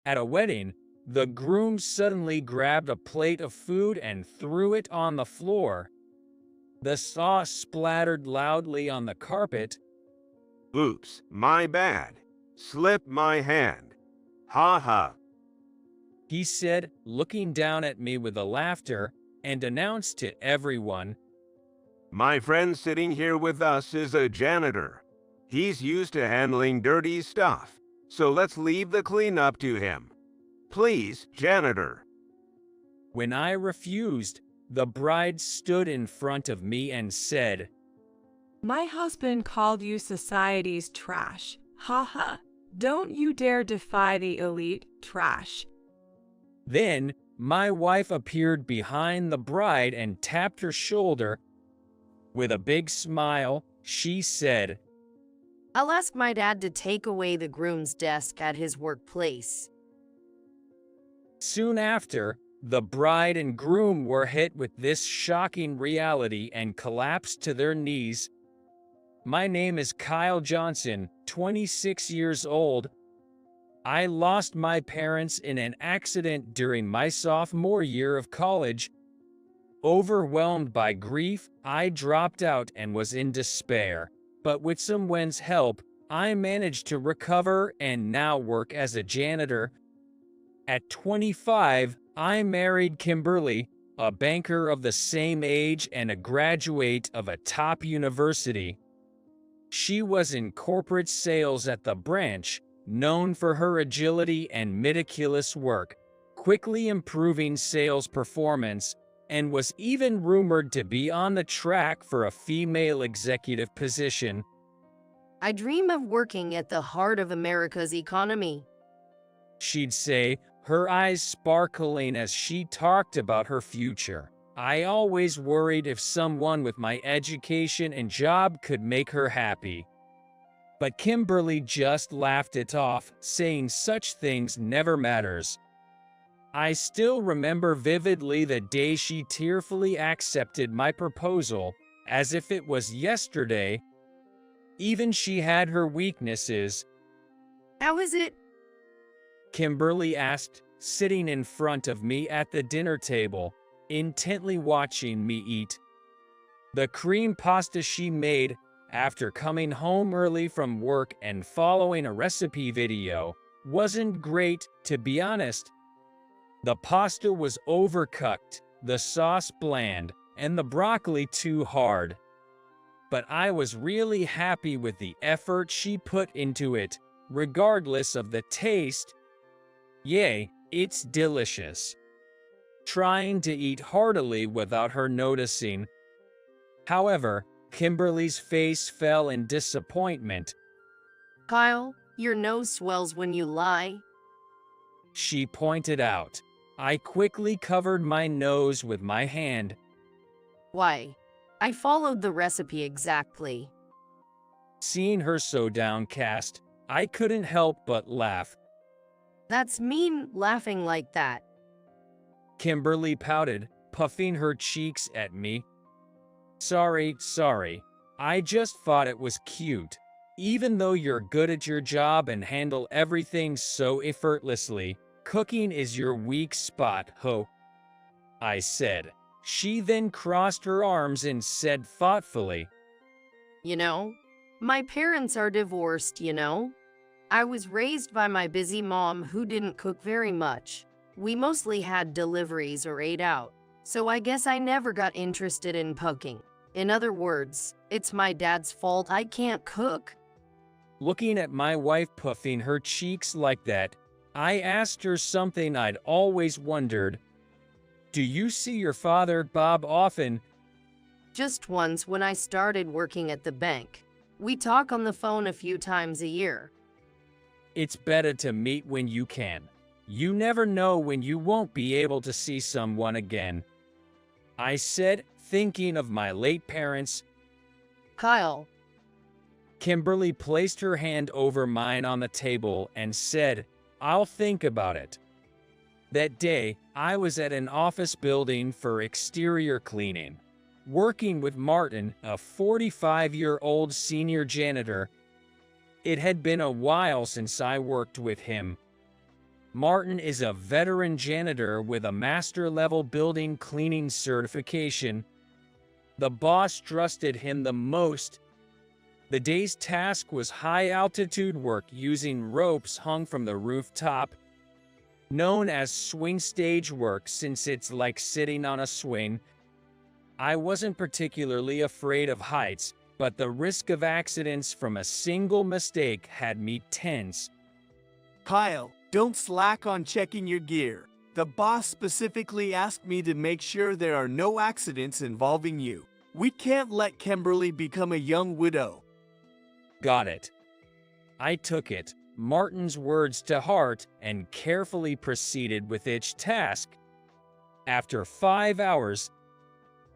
At a wedding, the groom suddenly grabbed a plate of food and threw it on the floor. The sauce splattered loudly on the carpet. Oops, my bad. Slipped my hand. Ha ha. He said, looking down at me with a laughter, and announced to everyone, My friend sitting here with us is a janitor. He's used to handling dirty stuff, so let's leave the cleanup to him. Please, janitor. When I refused, the bride stood in front of me and said, My husband called you society's trash. Ha ha. Don't you dare defy the elite trash. Then, my wife appeared behind the bride and tapped her shoulder. With a big smile, she said, I'll ask my dad to take away the groom's desk at his workplace. Soon after, the bride and groom were hit with this shocking reality and collapsed to their knees. My name is Kyle Johnson, 26 years old. I lost my parents in an accident during my sophomore year of college. Overwhelmed by grief, I dropped out and was in despair. But with someone's help, I managed to recover and now work as a janitor. At 25, I married Kimberly, a banker of the same age and a graduate of a top university. She was in corporate sales at the branch, known for her agility and meticulous work, quickly improving sales performance, and was even rumored to be on the track for a female executive position. I dream of working at the heart of America's economy. She'd say, her eyes sparkling as she talked about her future. I always worried if someone with my education and job could make her happy. But Kimberly just laughed it off, saying such things never matters. I still remember vividly the day she tearfully accepted my proposal, as if it was yesterday. Even she had her weaknesses. How is it? Kimberly asked, sitting in front of me at the dinner table, intently watching me eat. The cream pasta she made, after coming home early from work and following a recipe video, wasn't great, to be honest. The pasta was overcooked, the sauce bland, and the broccoli too hard. But I was really happy with the effort she put into it, regardless of the taste. Yay, it's delicious. Trying to eat heartily without her noticing. However, Kimberly's face fell in disappointment. Kyle, your nose swells when you lie. She pointed out. I quickly covered my nose with my hand. Why? I followed the recipe exactly. Seeing her so downcast, I couldn't help but laugh. That's mean, laughing like that. Kimberly pouted, puffing her cheeks at me. Sorry. I just thought it was cute. Even though you're good at your job and handle everything so effortlessly, cooking is your weak spot, ho. I said. She then crossed her arms and said thoughtfully, You know, my parents are divorced, you know. I was raised by my busy mom who didn't cook very much. We mostly had deliveries or ate out, so I guess I never got interested in cooking. In other words, it's my dad's fault I can't cook. Looking at my wife puffing her cheeks like that, I asked her something I'd always wondered. Do you see your father, Bob, often? Just once when I started working at the bank. We talk on the phone a few times a year. It's better to meet when you can. You never know when you won't be able to see someone again. I said, thinking of my late parents. Kyle. Kimberly placed her hand over mine on the table and said, I'll think about it. That day, I was at an office building for exterior cleaning, working with Martin, a 45-year-old senior janitor. It had been a while since I worked with him. Martin is a veteran janitor with a master-level building cleaning certification. The boss trusted him the most. The day's task was high-altitude work using ropes hung from the rooftop, known as swing stage work since it's like sitting on a swing. I wasn't particularly afraid of heights, but the risk of accidents from a single mistake had me tense. Kyle, don't slack on checking your gear. The boss specifically asked me to make sure there are no accidents involving you. We can't let Kimberly become a young widow. Got it. I took it, Martin's words to heart, and carefully proceeded with each task. After 5 hours,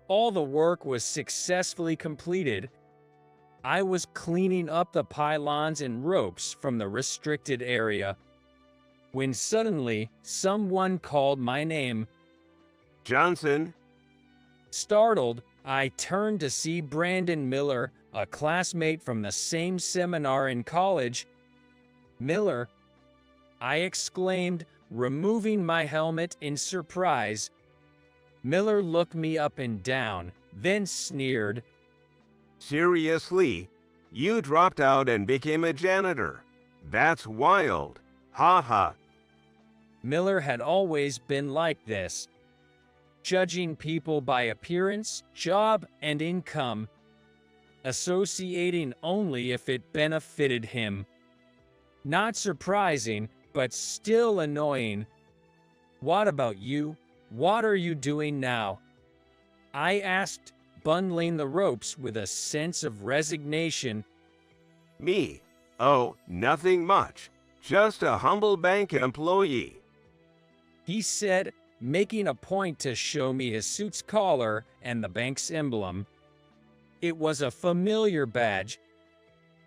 all the work was successfully completed. I was cleaning up the pylons and ropes from the restricted area when suddenly someone called my name. Johnson. Startled, I turned to see Brandon Miller, a classmate from the same seminar in college. Miller, I exclaimed, removing my helmet in surprise. Miller looked me up and down, then sneered. Seriously? You dropped out and became a janitor? That's wild. Ha ha. Miller had always been like this, judging people by appearance, job, and income, associating only if it benefited him. Not surprising, but still annoying. What about you? What are you doing now? I asked, bundling the ropes with a sense of resignation. Me? Oh, nothing much. Just a humble bank employee. He said, making a point to show me his suit's collar and the bank's emblem. It was a familiar badge.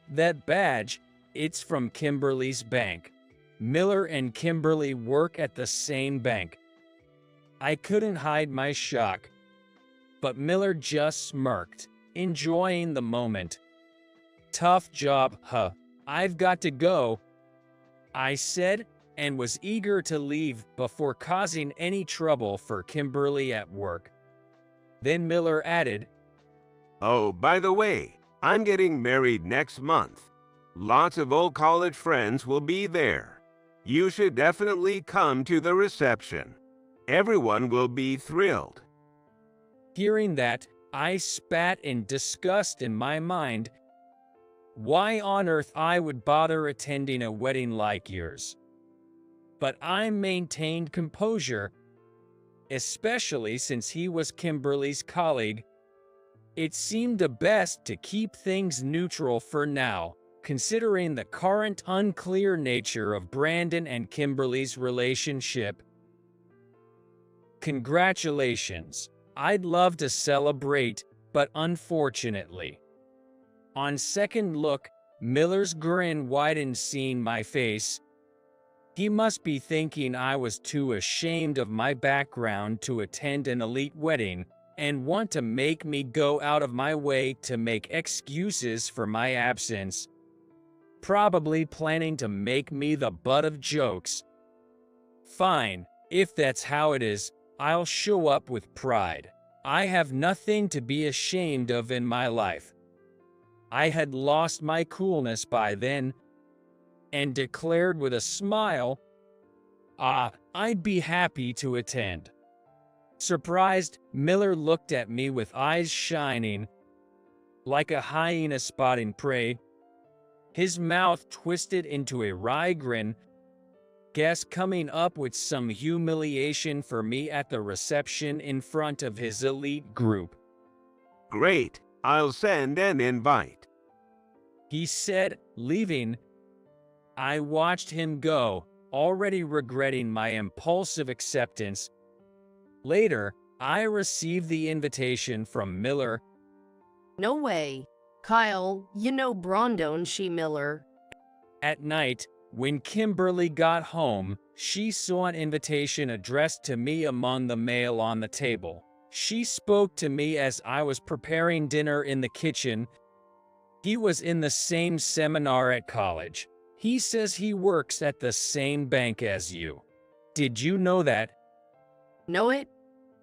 That badge, it's from Kimberly's bank. Miller and Kimberly work at the same bank. I couldn't hide my shock, but Miller just smirked, enjoying the moment. Tough job, huh? I've got to go, I said, and was eager to leave before causing any trouble for Kimberly at work. Then Miller added, Oh, by the way, I'm getting married next month. Lots of old college friends will be there. You should definitely come to the reception. Everyone will be thrilled. Hearing that, I spat in disgust in my mind. Why on earth I would bother attending a wedding like yours? But I maintained composure, especially since he was Kimberly's colleague. It seemed best to keep things neutral for now, considering the current unclear nature of Brandon and Kimberly's relationship. Congratulations. I'd love to celebrate, but unfortunately. On second look, Miller's grin widened seeing my face. He must be thinking I was too ashamed of my background to attend an elite wedding and want to make me go out of my way to make excuses for my absence. Probably planning to make me the butt of jokes. Fine, if that's how it is, I'll show up with pride. I have nothing to be ashamed of in my life. I had lost my coolness by then, and declared with a smile, I'd be happy to attend. Surprised, Miller looked at me with eyes shining, like a hyena spotting prey. His mouth twisted into a wry grin, guess coming up with some humiliation for me at the reception in front of his elite group. Great, I'll send an invite, he said, leaving. I watched him go, already regretting my impulsive acceptance. Later, I received the invitation from Miller. No way. Kyle, you know Brondon she Miller. At night, when Kimberly got home, she saw an invitation addressed to me among the mail on the table. She spoke to me as I was preparing dinner in the kitchen. He was in the same seminar at college. He says he works at the same bank as you. Did you know that? Know it?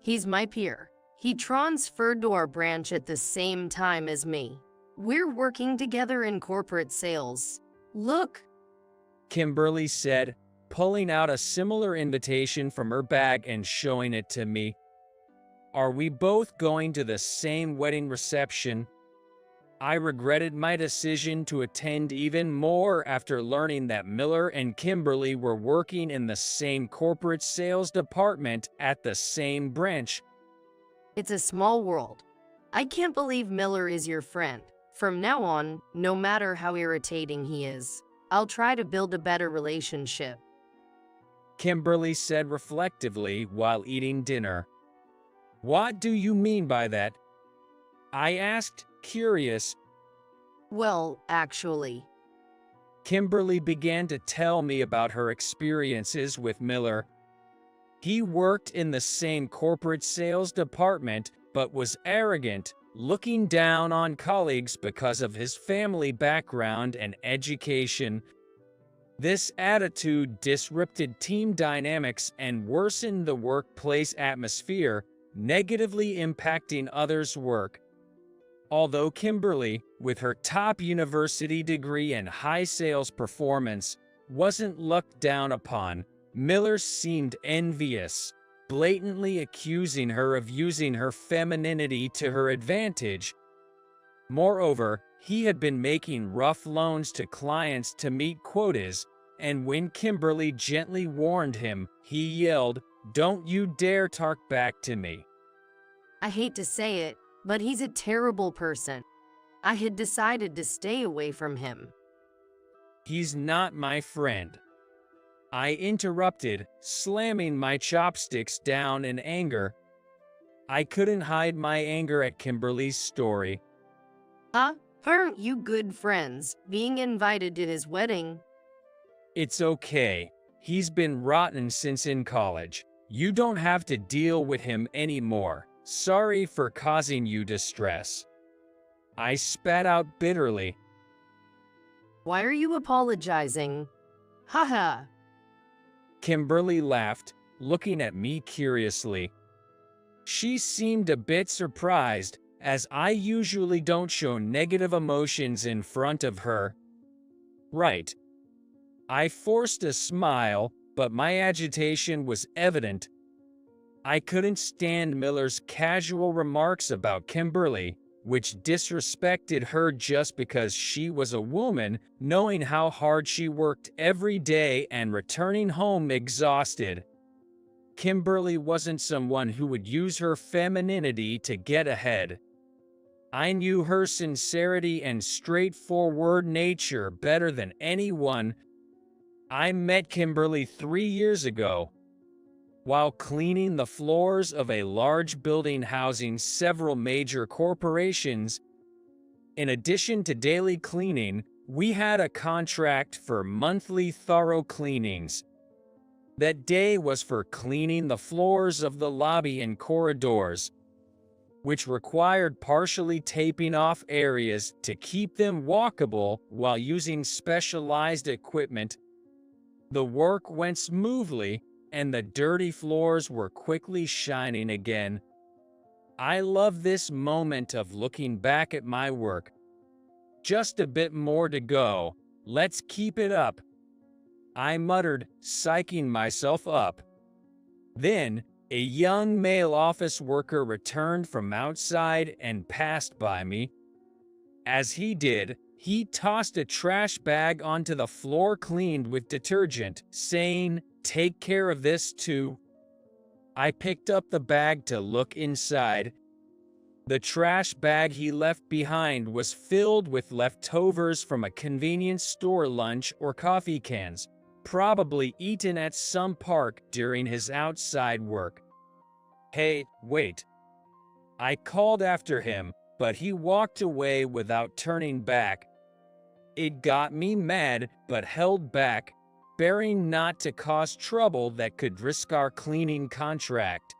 He's my peer. He transferred to our branch at the same time as me. We're working together in corporate sales. Look, Kimberly said, pulling out a similar invitation from her bag and showing it to me. Are we both going to the same wedding reception? I regretted my decision to attend even more after learning that Miller and Kimberly were working in the same corporate sales department at the same branch. it's a small world. I can't believe Miller is your friend. From now on, no matter how irritating he is, I'll try to build a better relationship. Kimberly said reflectively while eating dinner. What do you mean by that? I asked, curious. Well, actually, Kimberly began to tell me about her experiences with Miller. He worked in the same corporate sales department, but was arrogant, looking down on colleagues because of his family background and education. This attitude disrupted team dynamics and worsened the workplace atmosphere, negatively impacting others' work. Although Kimberly, with her top university degree and high sales performance, wasn't looked down upon, Miller seemed envious, blatantly accusing her of using her femininity to her advantage. Moreover, he had been making rough loans to clients to meet quotas, and when Kimberly gently warned him, he yelled, "Don't you dare talk back to me." I hate to say it, but he's a terrible person. I had decided to stay away from him. He's not my friend. I interrupted, slamming my chopsticks down in anger. I couldn't hide my anger at Kimberly's story. Aren't you good friends, being invited to his wedding? It's okay. He's been rotten since in college. You don't have to deal with him anymore. Sorry for causing you distress. I spat out bitterly. Why are you apologizing? Haha. Kimberly laughed, looking at me curiously. She seemed a bit surprised, as I usually don't show negative emotions in front of her. Right. I forced a smile, but my agitation was evident. I couldn't stand Miller's casual remarks about Kimberly, which disrespected her just because she was a woman, knowing how hard she worked every day and returning home exhausted. Kimberly wasn't someone who would use her femininity to get ahead. I knew her sincerity and straightforward nature better than anyone. I met Kimberly 3 years ago. While cleaning the floors of a large building housing several major corporations, in addition to daily cleaning, we had a contract for monthly thorough cleanings. That day was for cleaning the floors of the lobby and corridors, which required partially taping off areas to keep them walkable while using specialized equipment. The work went smoothly, and the dirty floors were quickly shining again. I love this moment of looking back at my work. Just a bit more to go. Let's keep it up. I muttered, psyching myself up. Then, a young male office worker returned from outside and passed by me. As he did, he tossed a trash bag onto the floor cleaned with detergent, saying, "Take care of this too." I picked up the bag to look inside. The trash bag he left behind was filled with leftovers from a convenience store lunch or coffee cans, probably eaten at some park during his outside work. "Hey, wait." I called after him, but he walked away without turning back. It got me mad, but held back, bearing not to cause trouble that could risk our cleaning contract.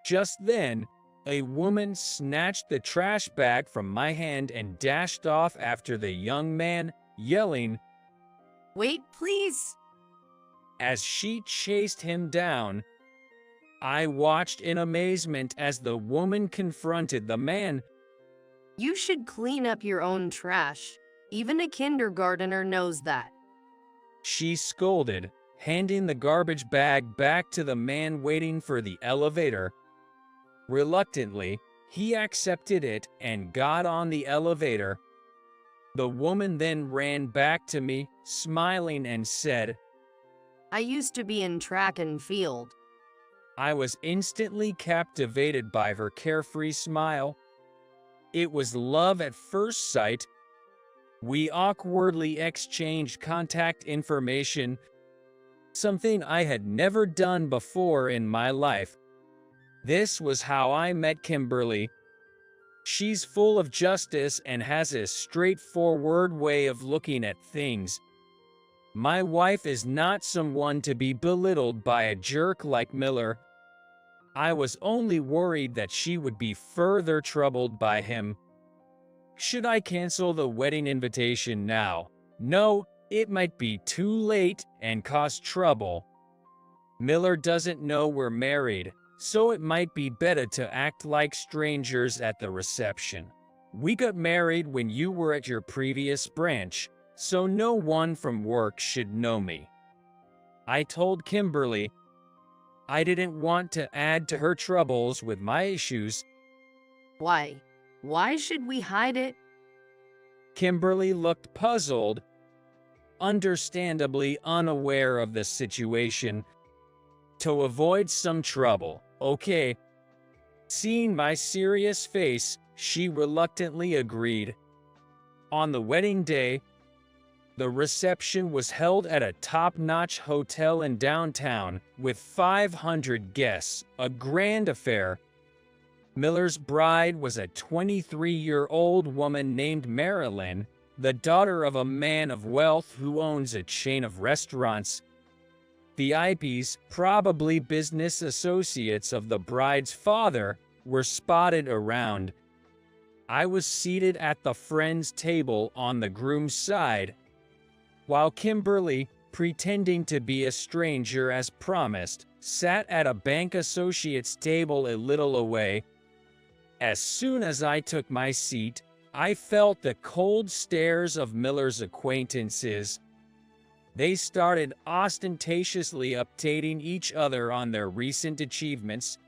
Just then, a woman snatched the trash bag from my hand and dashed off after the young man, yelling, Wait, please. As she chased him down, I watched in amazement as the woman confronted the man. You should clean up your own trash. Even a kindergartner knows that. She scolded, handing the garbage bag back to the man waiting for the elevator. Reluctantly, he accepted it and got on the elevator. The woman then ran back to me, smiling, and said, I used to be in track and field. I was instantly captivated by her carefree smile. It was love at first sight. We awkwardly exchanged contact information, something I had never done before in my life. This was how I met Kimberly. She's full of justice and has a straightforward way of looking at things. My wife is not someone to be belittled by a jerk like Miller. I was only worried that she would be further troubled by him. Should I cancel the wedding invitation now? No, it might be too late and cause trouble. Miller doesn't know we're married, so it might be better to act like strangers at the reception. We got married when you were at your previous branch, so no one from work should know me. I told Kimberly I didn't want to add to her troubles with my issues. Why? Why should we hide it? Kimberly looked puzzled, understandably unaware of the situation. To avoid some trouble, okay. Seeing my serious face, she reluctantly agreed. On the wedding day, the reception was held at a top-notch hotel in downtown with 500 guests, a grand affair. Miller's bride was a 23-year-old woman named Marilyn, the daughter of a man of wealth who owns a chain of restaurants. VIPs, probably business associates of the bride's father, were spotted around. I was seated at the friends' table on the groom's side, while Kimberly, pretending to be a stranger as promised, sat at a bank associate's table a little away. As soon as I took my seat, I felt the cold stares of Miller's acquaintances. They started ostentatiously updating each other on their recent achievements.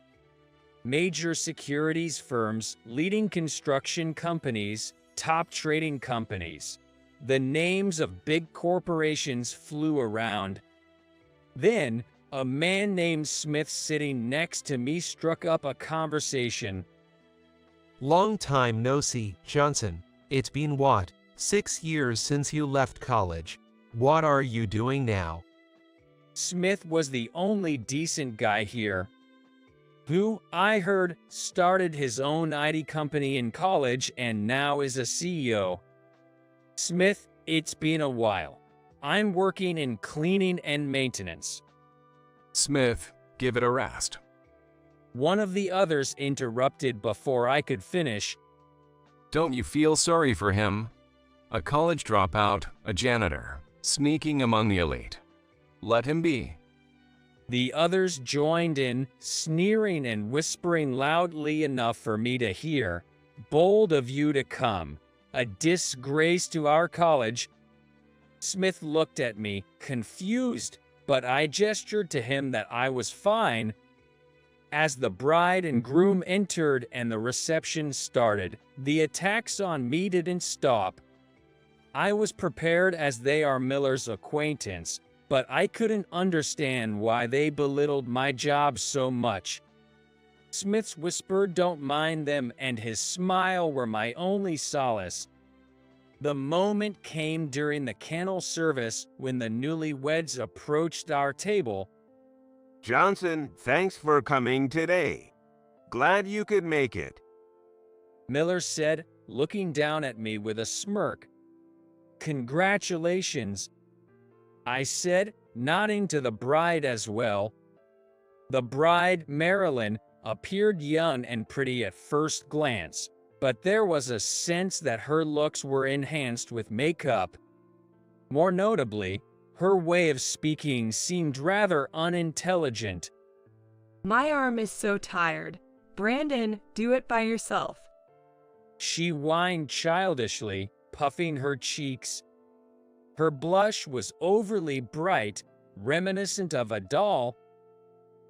Major securities firms, leading construction companies, top trading companies. The names of big corporations flew around. Then, a man named Smith sitting next to me struck up a conversation. Long time no see, Johnson. It's been what, 6 years since you left college? What are you doing now? Smith was the only decent guy here, who, I heard, started his own IT company in college and now is a CEO. Smith, it's been a while. I'm working in cleaning and maintenance. Smith, give it a rest. One of the others interrupted before I could finish. Don't you feel sorry for him? A college dropout, a janitor, sneaking among the elite. Let him be. The others joined in, sneering and whispering loudly enough for me to hear. Bold of you to come. A disgrace to our college. Smith looked at me, confused, but I gestured to him that I was fine. As the bride and groom entered and the reception started, the attacks on me didn't stop. I was prepared as they are Miller's acquaintance, but I couldn't understand why they belittled my job so much. Smith's whisper, "Don't mind them," and his smile were my only solace. The moment came during the candle service when the newlyweds approached our table. Johnson, thanks for coming today. Glad you could make it. Miller said, looking down at me with a smirk. "Congratulations," I said, nodding to the bride as well. The bride, Marilyn, appeared young and pretty at first glance, but there was a sense that her looks were enhanced with makeup. More notably, Her way of speaking seemed rather unintelligent. My arm is so tired. Brandon, do it by yourself. She whined childishly, puffing her cheeks. Her blush was overly bright, reminiscent of a doll.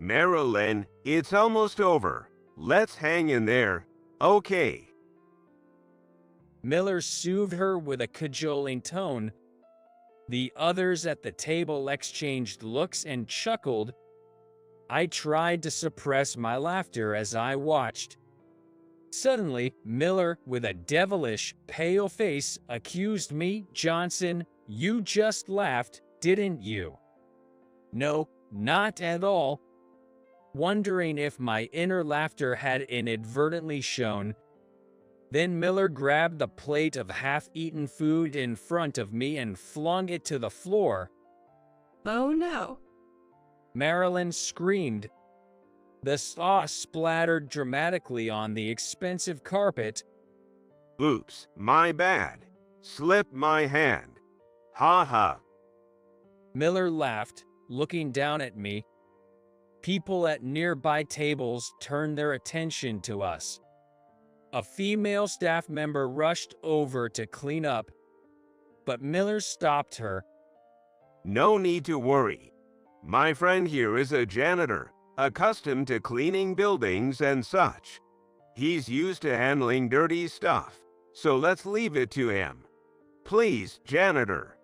Marilyn, it's almost over. Let's hang in there, okay? Miller soothed her with a cajoling tone. The others at the table exchanged looks and chuckled. I tried to suppress my laughter as I watched. Suddenly, Miller, with a devilish, pale face, accused me, "Johnson, you just laughed, didn't you?" "No, not at all." Wondering if my inner laughter had inadvertently shown. Then Miller grabbed the plate of half-eaten food in front of me and flung it to the floor. Oh no. Marilyn screamed. The sauce splattered dramatically on the expensive carpet. Oops, my bad. Slipped my hand. Ha ha. Miller laughed, looking down at me. People at nearby tables turned their attention to us. A female staff member rushed over to clean up, but Miller stopped her. No need to worry. My friend here is a janitor, accustomed to cleaning buildings and such. He's used to handling dirty stuff, so let's leave it to him. Please, janitor.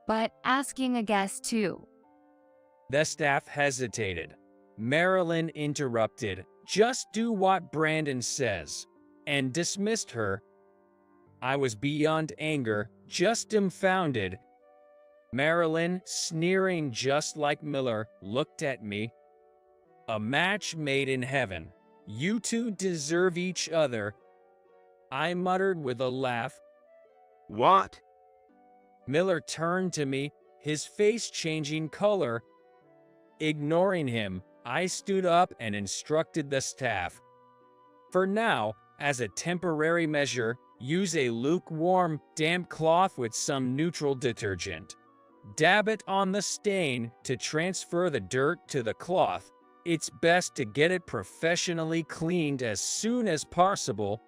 But asking a guest too. The staff hesitated. Marilyn interrupted, "Just do what Brandon says," and dismissed her. I was beyond anger, just dumbfounded. Marilyn, sneering just like Miller, looked at me. "A match made in heaven. You two deserve each other," I muttered with a laugh. What? Miller turned to me, his face changing color. Ignoring him, I stood up and instructed the staff. "For now, as a temporary measure, use a lukewarm, damp cloth with some neutral detergent. Dab it on the stain to transfer the dirt to the cloth. It's best to get it professionally cleaned as soon as possible."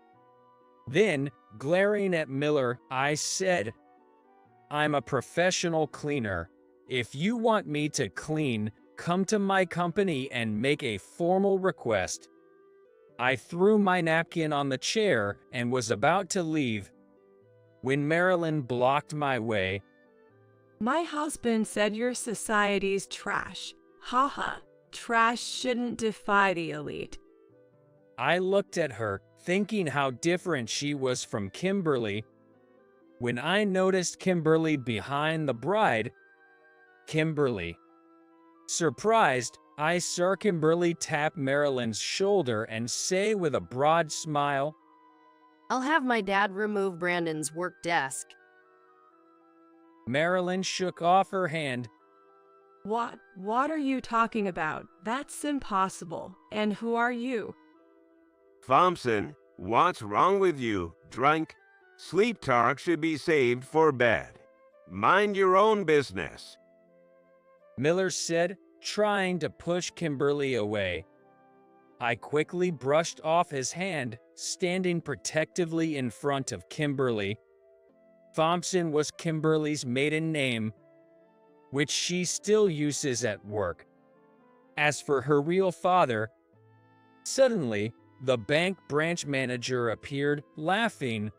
Then, glaring at Miller, I said, "I'm a professional cleaner. If you want me to clean, come to my company and make a formal request." I threw my napkin on the chair and was about to leave when Marilyn blocked my way. My husband said your society's trash. Haha. Trash shouldn't defy the elite. I looked at her, thinking how different she was from Kimberly. When I noticed Kimberly behind the bride, Kimberly. Surprised, I saw Kimberly tap Marilyn's shoulder and say with a broad smile, I'll have my dad remove Brandon's work desk. Marilyn shook off her hand. What are you talking about? That's impossible. And who are you? Thompson, what's wrong with you, drunk? Sleep talk should be saved for bed. Mind your own business. Miller said, trying to push Kimberly away. I quickly brushed off his hand, standing protectively in front of Kimberly. Thompson was Kimberly's maiden name, which she still uses at work. As for her real father, suddenly, the bank branch manager appeared, laughing,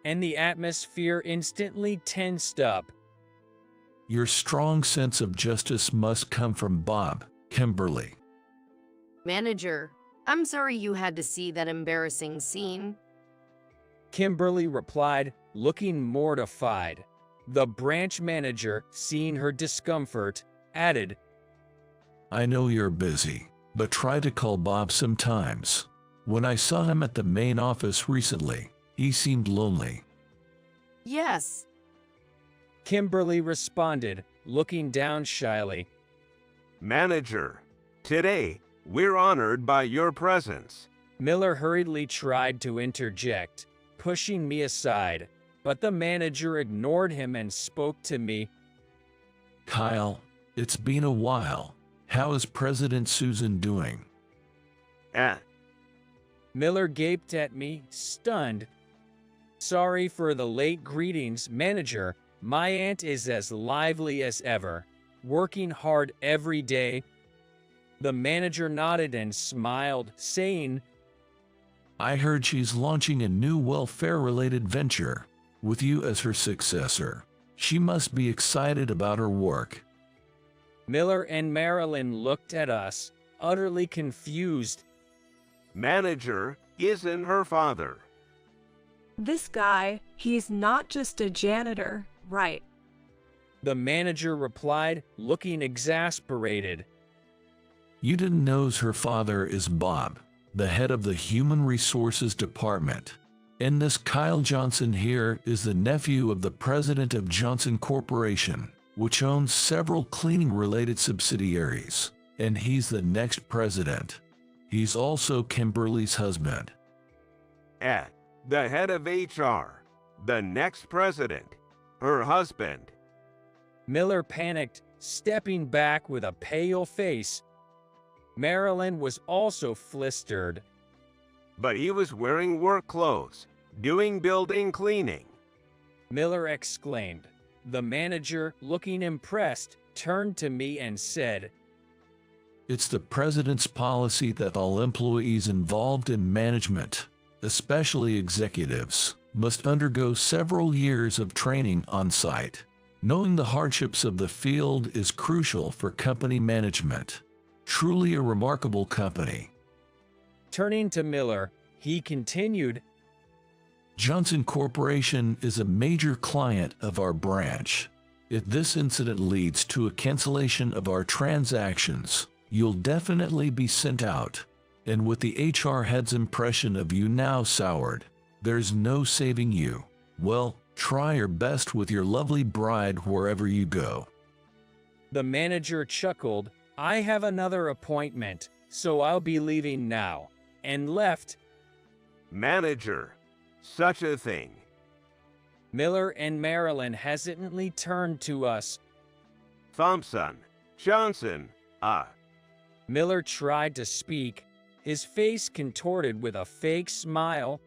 and the atmosphere instantly tensed up. Your strong sense of justice must come from Bob, Kimberly. Manager, I'm sorry you had to see that embarrassing scene. Kimberly replied, looking mortified. The branch manager, seeing her discomfort, added, I know you're busy, but try to call Bob sometimes. When I saw him at the main office recently, he seemed lonely. Yes. Kimberly responded, looking down shyly. Manager, today, we're honored by your presence. Miller hurriedly tried to interject, pushing me aside, but the manager ignored him and spoke to me. Kyle, it's been a while. How is President Susan doing? Eh, Miller gaped at me, stunned. Sorry for the late greetings, manager. My aunt is as lively as ever, working hard every day. The manager nodded and smiled, saying, I heard she's launching a new welfare-related venture, with you as her successor. She must be excited about her work. Miller and Marilyn looked at us, utterly confused. manager isn't her father. This guy, he's not just a janitor, right? The manager replied, looking exasperated. You didn't know her father is Bob, the head of the Human Resources Department. And this Kyle Johnson here is the nephew of the president of Johnson Corporation, which owns several cleaning-related subsidiaries. And he's the next president. He's also Kimberly's husband. Eh, the head of HR, the next president, her husband. Miller panicked, stepping back with a pale face. Marilyn was also flustered. But he was wearing work clothes, doing building cleaning. Miller exclaimed. The manager, looking impressed, turned to me and said, It's the president's policy that all employees involved in management, especially executives, must undergo several years of training on site. Knowing the hardships of the field is crucial for company management. Truly a remarkable company. Turning to Miller, he continued, Johnson Corporation is a major client of our branch. If this incident leads to a cancellation of our transactions, you'll definitely be sent out. And with the HR head's impression of you now soured, there's no saving you. Well, try your best with your lovely bride wherever you go. The manager chuckled. I have another appointment, so I'll be leaving now, and left. Manager, such a thing. Miller and Marilyn hesitantly turned to us. Thompson, Johnson, Miller tried to speak, his face contorted with a fake smile.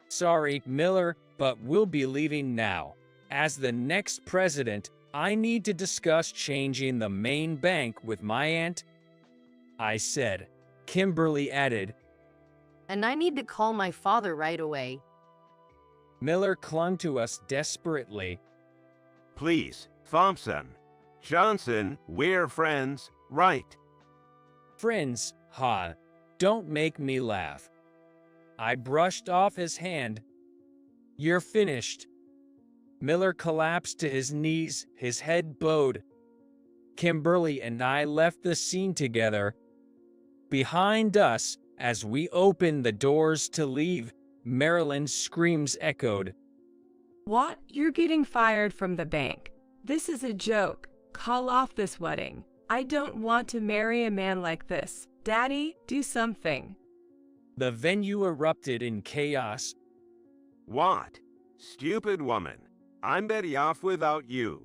Sorry, Miller, but we'll be leaving now. As the next president, I need to discuss changing the main bank with my aunt, I said. Kimberly added, And I need to call my father right away. Miller clung to us desperately. please, Thompson. Johnson, we're friends, right? Friends, ha, don't make me laugh. I brushed off his hand. You're finished. Miller collapsed to his knees, his head bowed. Kimberly and I left the scene together. Behind us, as we opened the doors to leave, Marilyn's screams echoed. What? You're getting fired from the bank. This is a joke. Call off this wedding. I don't want to marry a man like this. Daddy, do something. The venue erupted in chaos. What? Stupid woman. I'm better off without you.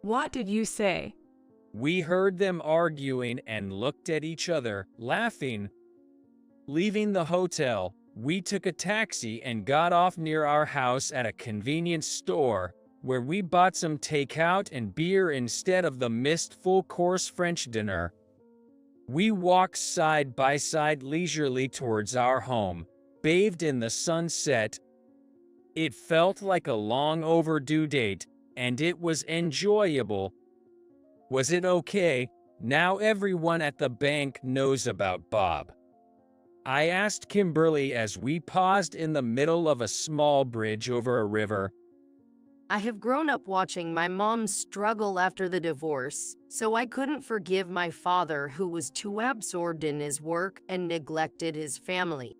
What did you say? We heard them arguing and looked at each other, laughing. Leaving the hotel, we took a taxi and got off near our house at a convenience store, where we bought some takeout and beer instead of the missed full-course French dinner. We walked side by side leisurely towards our home, bathed in the sunset. It felt like a long overdue date, and it was enjoyable. Was it okay? Now everyone at the bank knows about Bob. I asked Kimberly as we paused in the middle of a small bridge over a river. I have grown up watching my mom struggle after the divorce, so I couldn't forgive my father who was too absorbed in his work and neglected his family.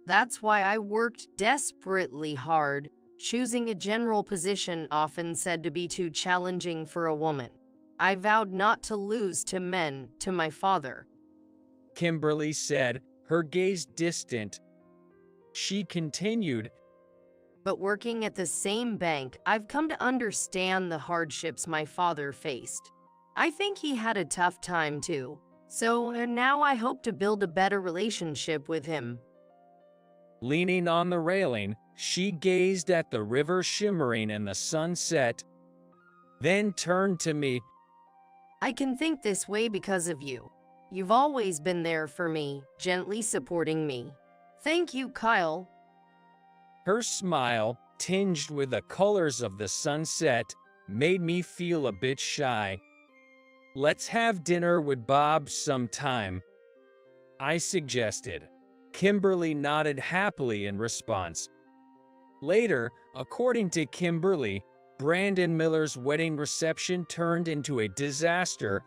That's why I worked desperately hard, choosing a general position often said to be too challenging for a woman. I vowed not to lose to men, to my father. Kimberly said, her gaze distant. She continued, But working at the same bank, I've come to understand the hardships my father faced. I think he had a tough time too. So now I hope to build a better relationship with him. Leaning on the railing, she gazed at the river shimmering in the sunset, then turned to me. I can think this way because of you. You've always been there for me, gently supporting me. Thank you, Kyle. Her smile, tinged with the colors of the sunset, made me feel a bit shy. Let's have dinner with Bob sometime, I suggested. Kimberly nodded happily in response. Later, according to Kimberly, Brandon Miller's wedding reception turned into a disaster.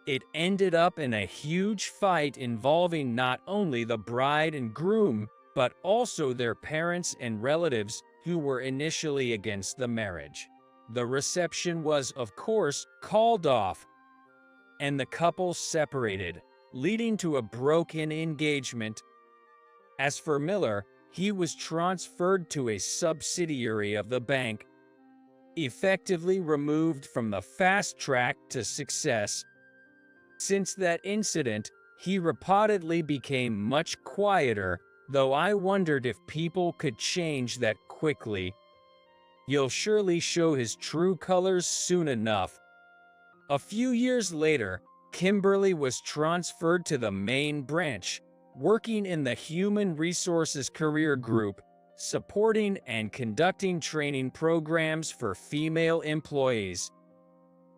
It ended up in a huge fight involving not only the bride and groom, but also their parents and relatives who were initially against the marriage. The reception was, of course, called off, and the couple separated, leading to a broken engagement. As for Miller, he was transferred to a subsidiary of the bank, effectively removed from the fast track to success. Since that incident, he reportedly became much quieter, though I wondered if people could change that quickly. He'll surely show his true colors soon enough. A few years later, Kimberly was transferred to the main branch, working in the Human Resources Career Group, supporting and conducting training programs for female employees.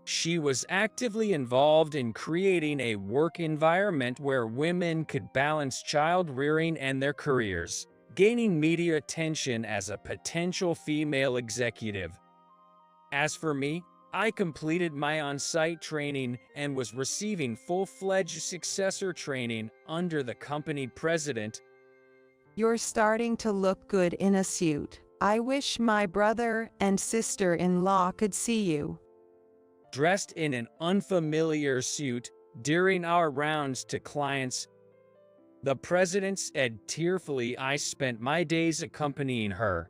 She was actively involved in creating a work environment where women could balance child-rearing and their careers, gaining media attention as a potential female executive. As for me, I completed my on-site training and was receiving full-fledged successor training under the company president. You're starting to look good in a suit. I wish my brother and sister-in-law could see you. Dressed in an unfamiliar suit during our rounds to clients, the president said tearfully, I spent my days accompanying her.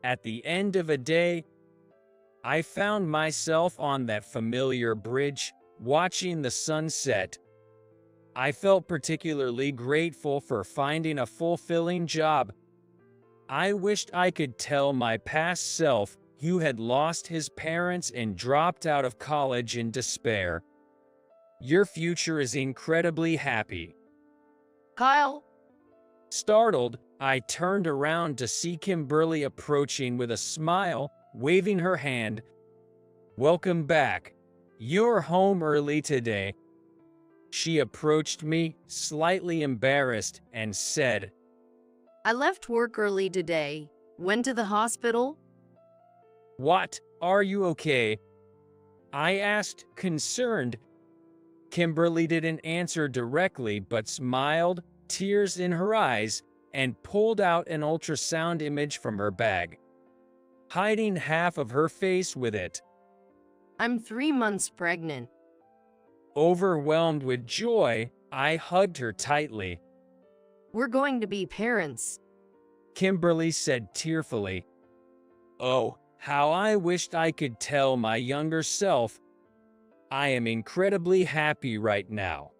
At the end of a day, I found myself on that familiar bridge, watching the sunset. I felt particularly grateful for finding a fulfilling job. I wished I could tell my past self, who had lost his parents and dropped out of college in despair, your future is incredibly happy. Kyle? Startled, I turned around to see Kimberly approaching with a smile, waving her hand. Welcome back. You're home early today. She approached me, slightly embarrassed, and said, I left work early today. Went to the hospital. What? Are you okay? I asked, concerned. Kimberly didn't answer directly but smiled, tears in her eyes, and pulled out an ultrasound image from her bag, hiding half of her face with it. I'm 3 months pregnant. Overwhelmed with joy, I hugged her tightly. We're going to be parents, Kimberly said tearfully. Oh, how I wished I could tell my younger self. I am incredibly happy right now.